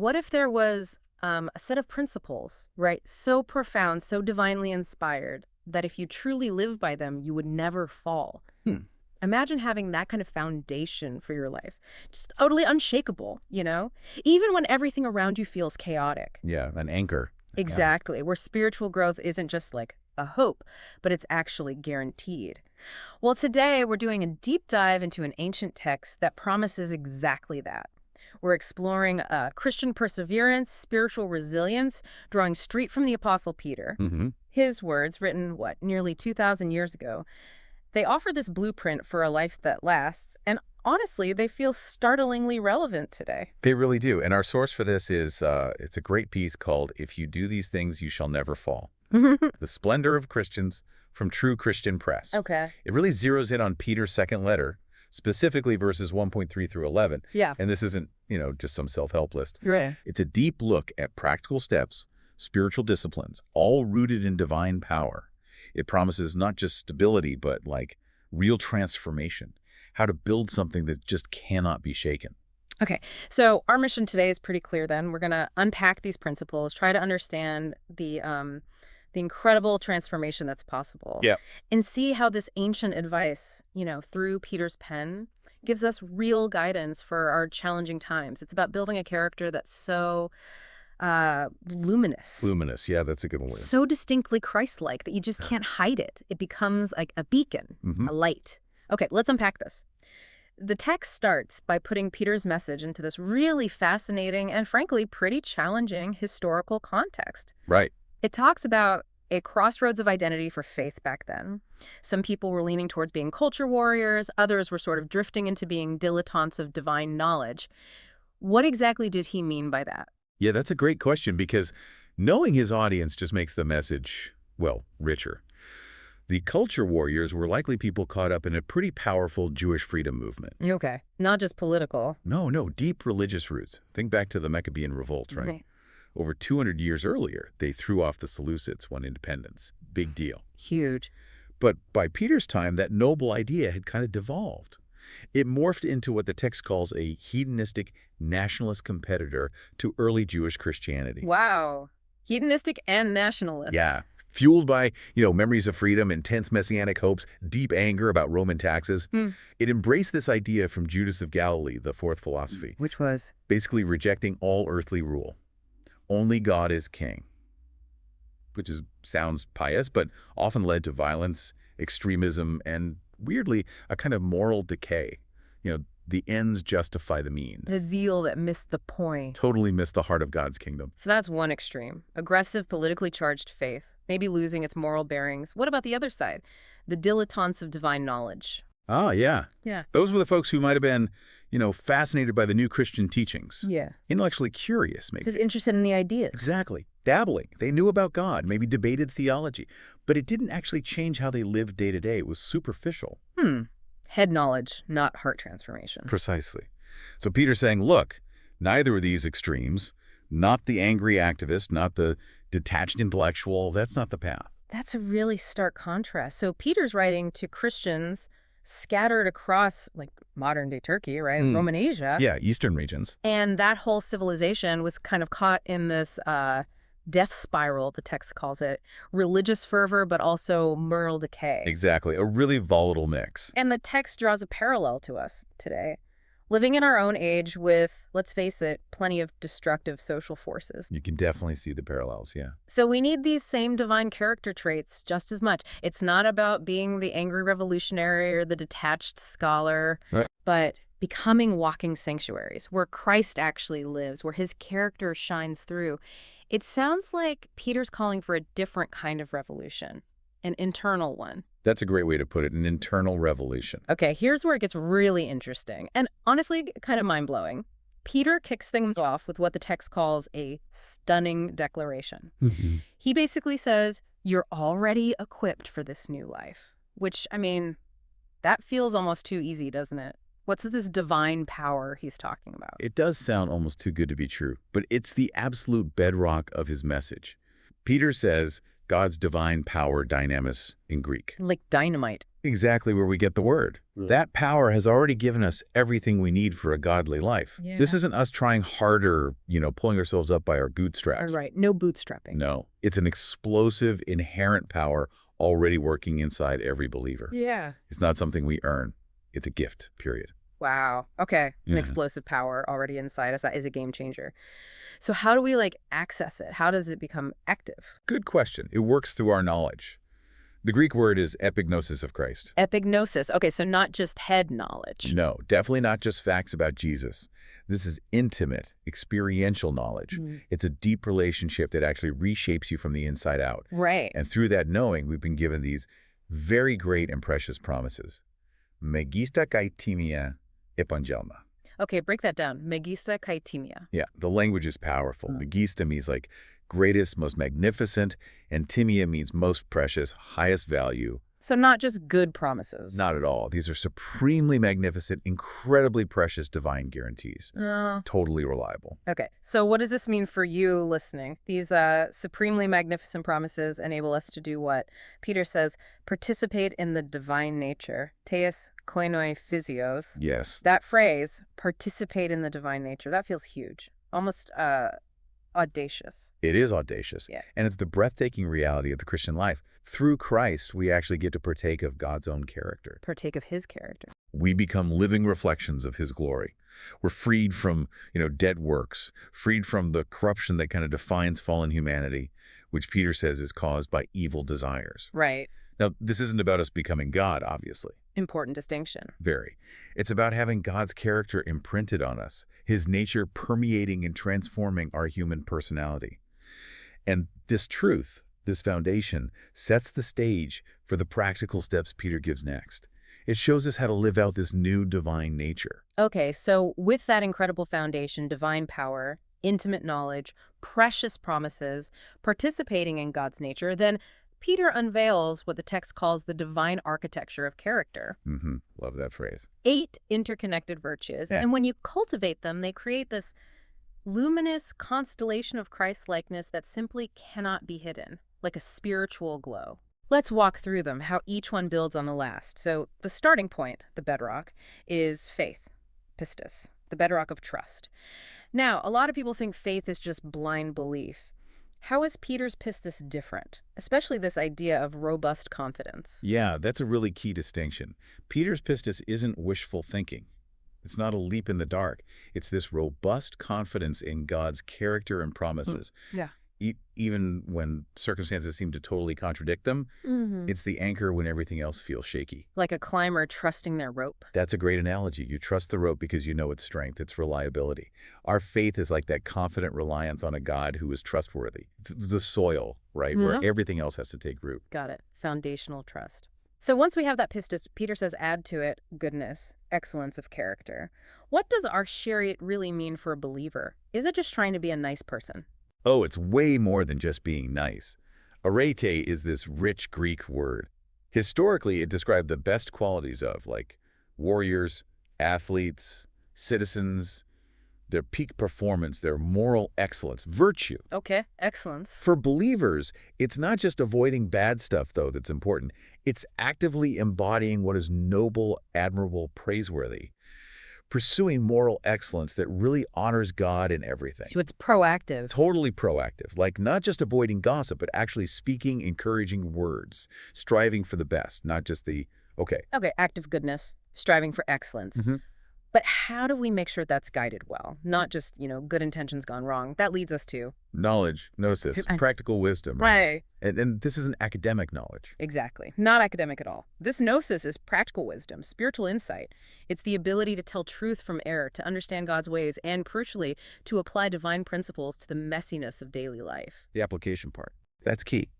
what if there was a set of principles, right? So profound, so divinely inspired that if you truly live by them, you would never fall. Hmm. Imagine having that kind of foundation for your life. Just totally unshakable, Even when everything around you feels chaotic. Yeah, an anchor. Exactly, where spiritual growth isn't just like a hope, but it's actually guaranteed. Well, today we're doing a deep dive into an ancient text that promises exactly that. We're exploring Christian perseverance, spiritual resilience, drawing straight from the Apostle Peter. Mm-hmm. His words, written, nearly 2,000 years ago, they offer this blueprint for a life that lasts, and honestly, they feel startlingly relevant today. They really do. And our source for this is, it's a great piece called If You Do These Things, You Shall Never Fall. The Splendor of Christians from True Christian Press. Okay. It really zeroes in on Peter's second letter, specifically verses 1.3 through 11. Yeah. And this isn't, just some self-help list. Right. It's a deep look at practical steps, spiritual disciplines, all rooted in divine power. It promises not just stability, but real transformation, how to build something that just cannot be shaken. Okay, so our mission today is pretty clear then. We're going to unpack these principles, try to understand the incredible transformation that's possible. Yeah. And see how this ancient advice, through Peter's pen, gives us real guidance for our challenging times. It's about building a character that's so luminous. Luminous, yeah, that's a good one. So distinctly Christ-like that you just can't hide it. It becomes like a beacon, a light. Okay, let's unpack this. The text starts by putting Peter's message into this really fascinating and frankly pretty challenging historical context. Right. It talks about a crossroads of identity for faith back then. Some people were leaning towards being culture warriors. Others were sort of drifting into being dilettantes of divine knowledge. What exactly did he mean by that? Yeah, that's a great question because knowing his audience just makes the message, richer. The culture warriors were likely people caught up in a pretty powerful Jewish freedom movement. Okay, not just political. No, deep religious roots. Think back to the Maccabean Revolt, right? Okay. Over 200 years earlier, they threw off the Seleucids, won independence. Big deal. Huge. But by Peter's time, that noble idea had kind of devolved. It morphed into what the text calls a hedonistic nationalist competitor to early Jewish Christianity. Wow. Hedonistic and nationalist. Yeah. Fueled by, memories of freedom, intense messianic hopes, deep anger about Roman taxes. It embraced this idea from Judas of Galilee, the fourth philosophy. Which was? Basically rejecting all earthly rule. Only God is king. Which sounds pious, but often led to violence, extremism, and weirdly, a kind of moral decay. The ends justify the means. The zeal that missed the point. Totally missed the heart of God's kingdom. So that's one extreme. Aggressive, politically charged faith, maybe losing its moral bearings. What about the other side? The dilettantes of divine knowledge. Ah, yeah. Yeah. Those were the folks who might have been, fascinated by the new Christian teachings. Yeah. Intellectually curious, maybe. Just interested in the ideas. Exactly. Dabbling. They knew about God, maybe debated theology. But it didn't actually change how they lived day to day. It was superficial. Head knowledge, not heart transformation. Precisely. So Peter's saying, look, neither of these extremes, not the angry activist, not the detached intellectual, that's not the path. That's a really stark contrast. So Peter's writing to Christians scattered across modern-day Turkey, right? Roman Asia. Yeah, eastern regions. And that whole civilization was kind of caught in this death spiral, the text calls it, religious fervor, but also moral decay. Exactly. A really volatile mix. And the text draws a parallel to us today. Living in our own age with, let's face it, plenty of destructive social forces. You can definitely see the parallels, yeah. So we need these same divine character traits just as much. It's not about being the angry revolutionary or the detached scholar, Right. but becoming walking sanctuaries where Christ actually lives, where his character shines through. It sounds like Peter's calling for a different kind of revolution, an internal one. That's a great way to put it, an internal revolution. Okay, here's where it gets really interesting and honestly kind of mind-blowing. Peter kicks things off with what the text calls a stunning declaration. He basically says, you're already equipped for this new life, which, that feels almost too easy, doesn't it? What's this divine power he's talking about? It does sound almost too good to be true, but it's the absolute bedrock of his message. Peter says God's divine power, dynamis in Greek. Like dynamite. exactly where we get the word. That power has already given us everything we need for a godly life. Yeah. This isn't us trying harder, pulling ourselves up by our bootstraps. Right. No bootstrapping. No, it's an explosive, inherent power already working inside every believer. Yeah. It's not something we earn. It's a gift, period. Wow. Okay. An Yeah. explosive power already inside us. That is a game changer. So how do we access it? How does it become active? Good question. It works through our knowledge. The Greek word is epignosis of Christ. Epignosis. Okay, so not just head knowledge. No, definitely not just facts about Jesus. This is intimate, experiential knowledge. It's a deep relationship that actually reshapes you from the inside out. Right. And through that knowing, we've been given these very great and precious promises. Megista kai timia epangelma. Okay, break that down. Megista kai timia. Yeah, the language is powerful. Megista means greatest, most magnificent, and timia means most precious, highest value. So not just good promises. Not at all. These are supremely magnificent, incredibly precious divine guarantees. Totally reliable. Okay, so what does this mean for you listening? These supremely magnificent promises enable us to do what? Peter says, participate in the divine nature. Theos koinoi physios. Yes. That phrase, participate in the divine nature, that feels huge. Almost audacious. It is audacious. Yeah. And it's the breathtaking reality of the Christian life. Through Christ, we actually get to partake of God's own character. Partake of his character. We become living reflections of his glory. We're freed from, dead works, freed from the corruption that kind of defines fallen humanity, which Peter says is caused by evil desires. Right. Now, this isn't about us becoming God, obviously. Important distinction. Very. It's about having God's character imprinted on us, his nature permeating and transforming our human personality. And this truth, this foundation, sets the stage for the practical steps Peter gives next. It shows us how to live out this new divine nature. Okay, so with that incredible foundation, divine power, intimate knowledge, precious promises, participating in God's nature, then Peter unveils what the text calls the divine architecture of character. Love that phrase. 8 interconnected virtues. Yeah. And when you cultivate them, they create this luminous constellation of Christ-likeness that simply cannot be hidden, like a spiritual glow. Let's walk through them, how each one builds on the last. So the starting point, the bedrock, is faith, pistis, the bedrock of trust. Now, a lot of people think faith is just blind belief. How is Peter's pistis different, especially this idea of robust confidence? Yeah, that's a really key distinction. Peter's pistis isn't wishful thinking. It's not a leap in the dark. It's this robust confidence in God's character and promises. Yeah. Even when circumstances seem to totally contradict them, it's the anchor when everything else feels shaky. Like a climber trusting their rope. That's a great analogy. You trust the rope because you know its strength, its reliability. Our faith is like that confident reliance on a God who is trustworthy. It's the soil, right, where everything else has to take root. Got it. Foundational trust. So once we have that pistis, Peter says add to it goodness, excellence of character. What does our chariot really mean for a believer? Is it just trying to be a nice person? Oh, it's way more than just being nice. Arete is this rich Greek word. Historically, it described the best qualities of, warriors, athletes, citizens, their peak performance, their moral excellence, virtue. Okay, excellence. For believers, it's not just avoiding bad stuff, though, that's important. It's actively embodying what is noble, admirable, praiseworthy. Pursuing moral excellence that really honors God in everything. So it's proactive. Totally proactive, not just avoiding gossip, but actually speaking encouraging words, striving for the best, not just the, okay. Okay, active goodness, striving for excellence. But how do we make sure that's guided well? Not just, good intentions gone wrong. That leads us to knowledge, gnosis, practical wisdom. Right. And this isn't academic knowledge. Exactly. Not academic at all. This gnosis is practical wisdom, spiritual insight. It's the ability to tell truth from error, to understand God's ways, and crucially, to apply divine principles to the messiness of daily life. The application part. That's key.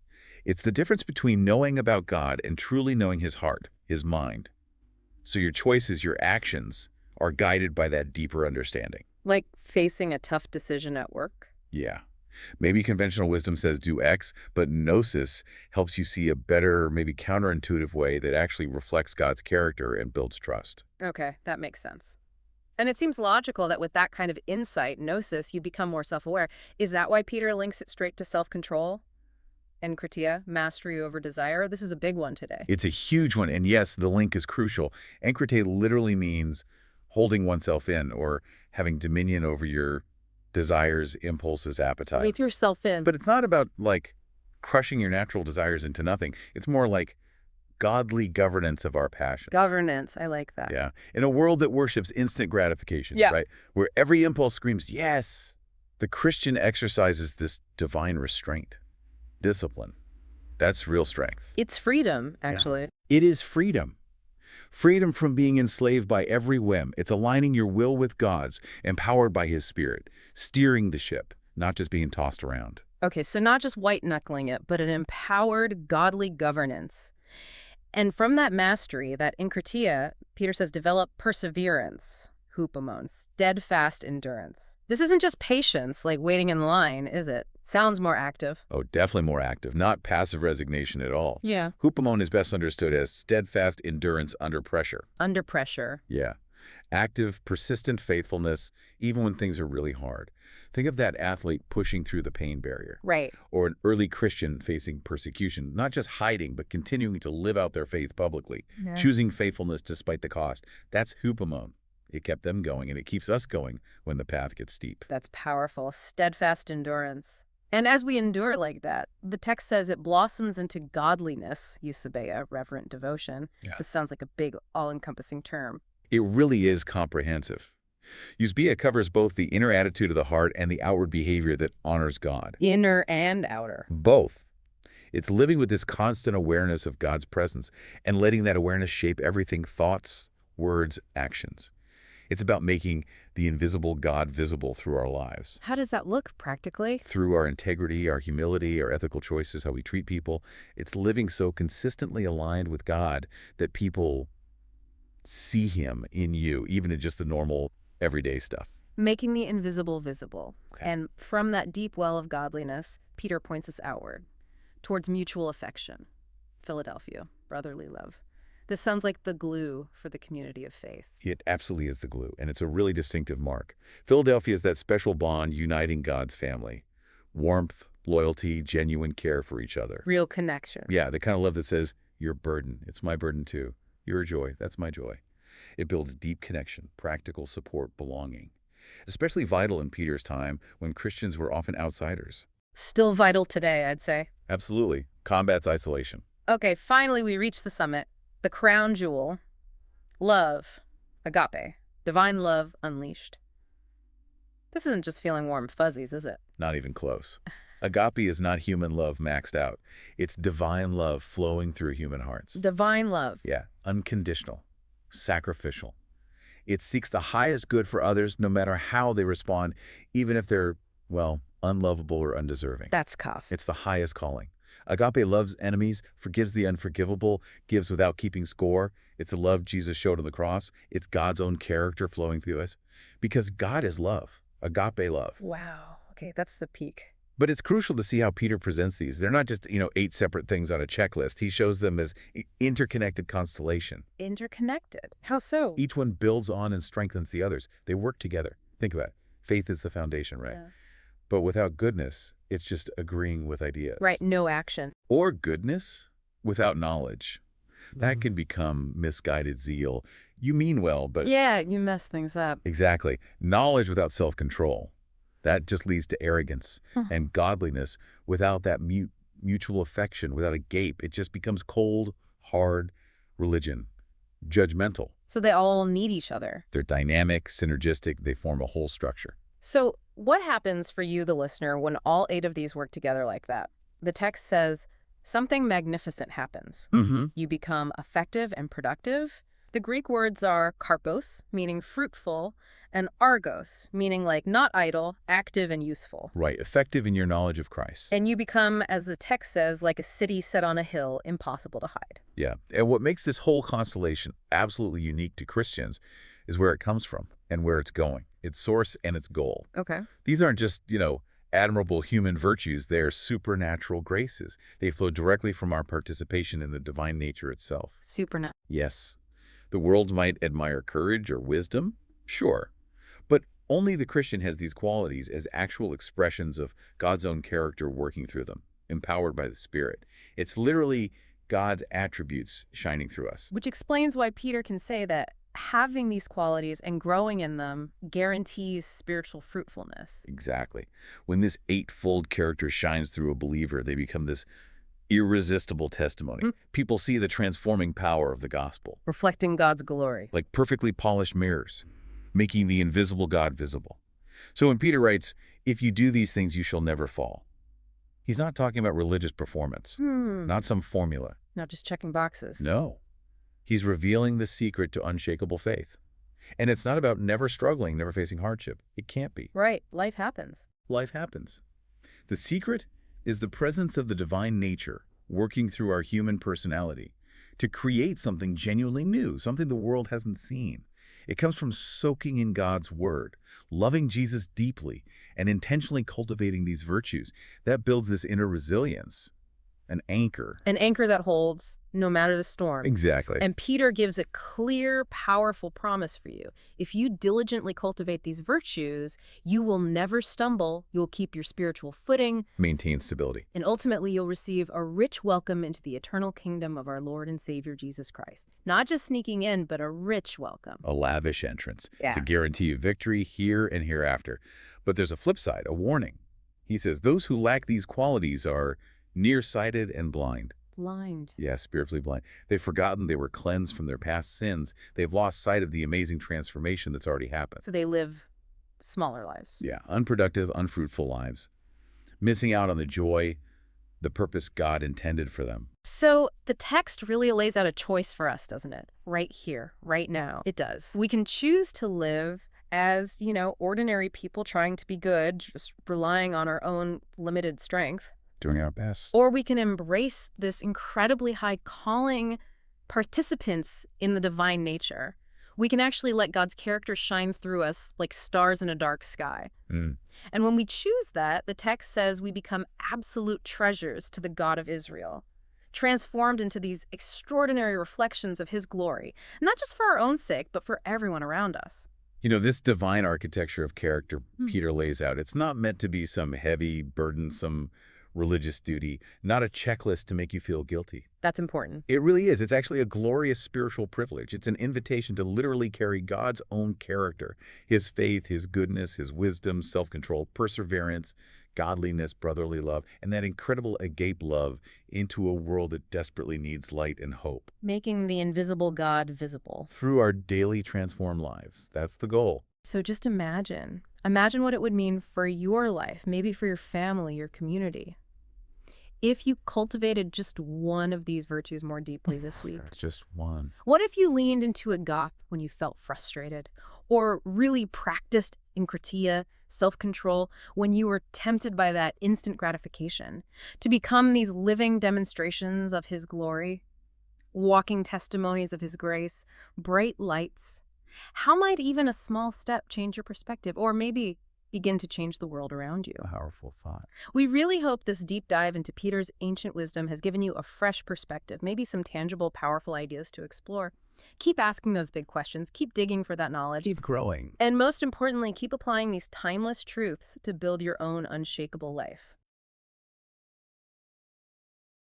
It's the difference between knowing about God and truly knowing his heart, his mind. So your choices, your actions, are guided by that deeper understanding. Like facing a tough decision at work? Yeah. Maybe conventional wisdom says do X, but gnosis helps you see a better, maybe counterintuitive way that actually reflects God's character and builds trust. Okay, that makes sense. And it seems logical that with that kind of insight, gnosis, you become more self-aware. Is that why Peter links it straight to self-control? Enkritia, mastery over desire. This is a big one today. It's a huge one, and yes, the link is crucial. Enkrite literally means holding oneself in or having dominion over your desires, impulses, appetite. Leave yourself in. But it's not about, like, crushing your natural desires into nothing. It's more like godly governance of our passion. Governance, I like that. Yeah. In a world that worships instant gratification, Yeah. right? Where every impulse screams, yes, the Christian exercises this divine restraint, discipline. That's real strength. It's freedom, actually. It is freedom. Freedom from being enslaved by every whim. It's aligning your will with God's, empowered by His Spirit, steering the ship, not just being tossed around. Okay, so not just white-knuckling it, but an empowered, godly governance. And from that mastery, that enkritia, Peter says, develop perseverance, hupomone, steadfast endurance. This isn't just patience, like waiting in line, is it? Sounds more active. Oh, definitely more active, not passive resignation at all. Yeah. Hupomone is best understood as steadfast endurance under pressure. Under pressure. Yeah. Active, persistent faithfulness, even when things are really hard. Think of that athlete pushing through the pain barrier. Right. Or an early Christian facing persecution, not just hiding, but continuing to live out their faith publicly, choosing faithfulness despite the cost. That's hupomone. It kept them going, and it keeps us going when the path gets steep. That's powerful. Steadfast endurance. And as we endure like that, the text says it blossoms into godliness, eusebeia, reverent devotion. Yeah. This sounds like a big, all-encompassing term. It really is comprehensive. Eusebia covers both the inner attitude of the heart and the outward behavior that honors God. Inner and outer. Both. It's living with this constant awareness of God's presence and letting that awareness shape everything: thoughts, words, actions. It's about making the invisible God visible through our lives. How does that look practically? Through our integrity, our humility, our ethical choices, how we treat people. It's living so consistently aligned with God that people see Him in you, even in just the normal, everyday stuff. Making the invisible visible. Okay. And from that deep well of godliness, Peter points us outward, towards mutual affection. Philadelphia, brotherly love. This sounds like the glue for the community of faith. It absolutely is the glue, and it's a really distinctive mark. Philadelphia is that special bond uniting God's family. Warmth, loyalty, genuine care for each other. Real connection. Yeah, the kind of love that says, your burden, it's my burden too. Your joy, that's my joy. It builds deep connection, practical support, belonging. Especially vital in Peter's time when Christians were often outsiders. Still vital today, I'd say. Absolutely. Combats isolation. Okay, finally we reach the summit. The crown jewel. Love. Agape. Divine love unleashed. This isn't just feeling warm fuzzies, is it? Not even close. Agape is not human love maxed out. It's divine love flowing through human hearts. Divine love. Yeah, unconditional, sacrificial. It seeks the highest good for others no matter how they respond, even if they're, well, unlovable or undeserving. That's cuff. It's the highest calling. Agape loves enemies, forgives the unforgivable, gives without keeping score. It's the love Jesus showed on the cross. It's God's own character flowing through us. Because God is love, agape love. Wow. Okay, that's the peak. But it's crucial to see how Peter presents these. They're not just, 8 separate things on a checklist. He shows them as interconnected constellation. Interconnected. How so? Each one builds on and strengthens the others. They work together. Think about it. Faith is the foundation, right? Yeah. But without goodness, it's just agreeing with ideas. Right, no action. Or goodness without knowledge. That can become misguided zeal. You mean well, but... Yeah, you mess things up. Exactly. Knowledge without self-control. That just leads to arrogance. And godliness without that mutual affection, without a gape. It just becomes cold, hard religion. Judgmental. So they all need each other. They're dynamic, synergistic. They form a whole structure. So what happens for you, the listener, when all 8 of these work together like that? The text says something magnificent happens. You become effective and productive. The Greek words are karpos, meaning fruitful, and argos, meaning like not idle, active and useful. Right. Effective in your knowledge of Christ. And you become, as the text says, like a city set on a hill, impossible to hide. Yeah. And what makes this whole constellation absolutely unique to Christians is where it comes from and where it's going. Its source and its goal. Okay. These aren't just, admirable human virtues. They're supernatural graces. They flow directly from our participation in the divine nature itself. Supernatural. Yes. The world might admire courage or wisdom, sure. But only the Christian has these qualities as actual expressions of God's own character working through them. empowered by the Spirit. It's literally God's attributes shining through us. Which explains why Peter can say that having these qualities and growing in them guarantees spiritual fruitfulness. Exactly. When this eightfold character shines through a believer, they become this irresistible testimony. People see the transforming power of the gospel, Reflecting God's glory. like perfectly polished mirrors, making the invisible God visible. So when Peter writes, "If you do these things, you shall never fall," he's not talking about religious performance, not some formula. Not just checking boxes. No. He's revealing the secret to unshakable faith. And it's not about never struggling, never facing hardship. It can't be. Right. Life happens. Life happens. The secret is the presence of the divine nature working through our human personality to create something genuinely new, something the world hasn't seen. It comes from soaking in God's word, loving Jesus deeply, and intentionally cultivating these virtues. That builds this inner resilience, an anchor. An anchor that holds no matter the storm. Exactly. And Peter gives a clear, powerful promise for you. If you diligently cultivate these virtues, you will never stumble, you'll keep your spiritual footing, Maintain stability. and ultimately you'll receive a rich welcome into the eternal kingdom of our Lord and Savior Jesus Christ. Not just sneaking in, but a rich welcome. A lavish entrance. Yeah. It's a guarantee of victory here and hereafter. But there's a flip side, a warning. He says, those who lack these qualities are nearsighted and blind. Blind. Yeah, spiritually blind. They've forgotten they were cleansed from their past sins. They've lost sight of the amazing transformation that's already happened. So they live smaller lives. Yeah, unproductive, unfruitful lives. Missing out on the joy, the purpose God intended for them. So the text really lays out a choice for us, doesn't it? Right here, right now. It does. We can choose to live as, ordinary people trying to be good, just relying on our own limited strength. Doing our best. Or we can embrace this incredibly high calling participants in the divine nature. We can actually let God's character shine through us like stars in a dark sky. And when we choose that, the text says we become absolute treasures to the God of Israel, transformed into these extraordinary reflections of his glory, not just for our own sake, but for everyone around us. This divine architecture of character Peter lays out, it's not meant to be some heavy, burdensome religious duty, not a checklist to make you feel guilty. That's important. It really is. It's actually a glorious spiritual privilege. It's an invitation to literally carry God's own character, his faith, his goodness, his wisdom, self-control, perseverance, godliness, brotherly love, and that incredible agape love into a world that desperately needs light and hope. Making the invisible God visible. Through our daily transformed lives. That's the goal. So just imagine. Imagine what it would mean for your life, maybe for your family, your community, if you cultivated just one of these virtues more deeply this week. Just one. What if you leaned into agape when you felt frustrated? Or really practiced enkratia, self-control, when you were tempted by that instant gratification? To become these living demonstrations of his glory, walking testimonies of his grace, bright lights. How might even a small step change your perspective? Or maybe begin to change the world around you? Powerful thought. We really hope this deep dive into Peter's ancient wisdom has given you a fresh perspective, maybe some tangible, powerful ideas to explore. Keep asking those big questions. Keep digging for that knowledge. Keep growing. And most importantly, keep applying these timeless truths to build your own unshakable life.